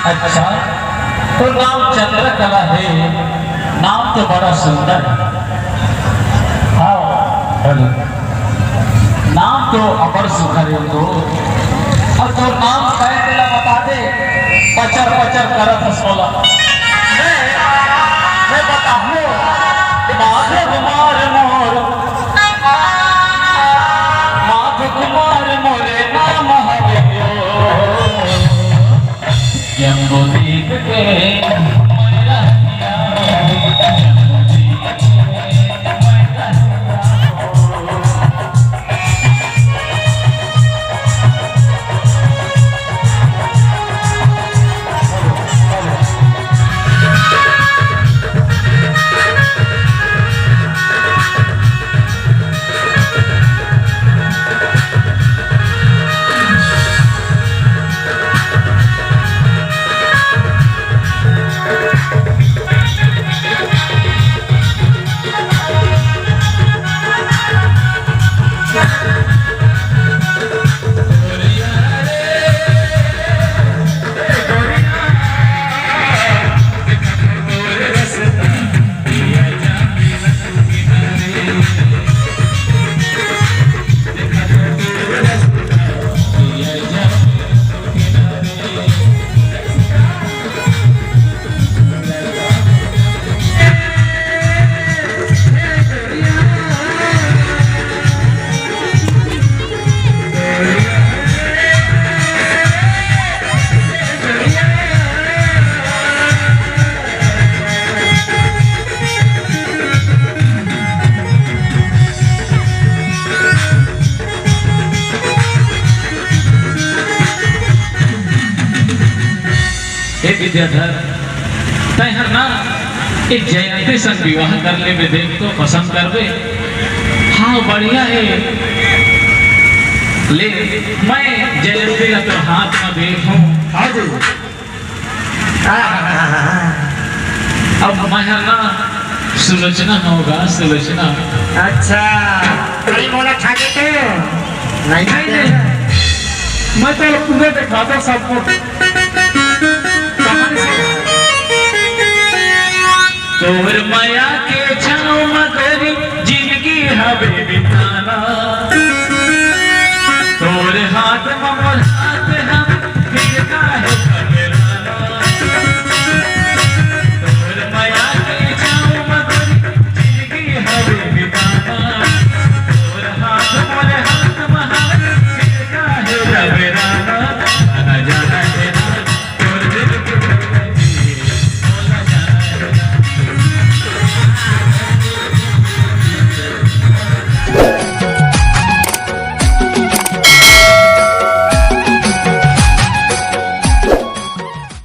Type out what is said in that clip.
अच्छा, तो नाम चंद्रकला है, नाम तो बड़ा सुंदर है। हाँ, नाम तो अपर सुखर है। तो और तो नाम कह दिला बता दे, पचर पचर करत सोला मैं बताऊं माधव कुमार मोर, माधव कुमार मोरे नाम हरियो यमुदीप के मैया विद्याधर तैहर ना एक जयंती संग विवाह कर ले में देख तो पसंद करबे। हाँ बढ़िया है, ले मैं जयंती का तो हाथ में देखूं। अब मैं ना सुलोचना होगा, सुलोचना। अच्छा कहीं बोला ठाके तो नहीं मैं तो पूरे दिखाता सबको। तोर माया के छाँव मगरी जिंदगी हवे बिताना, तोर हाथ में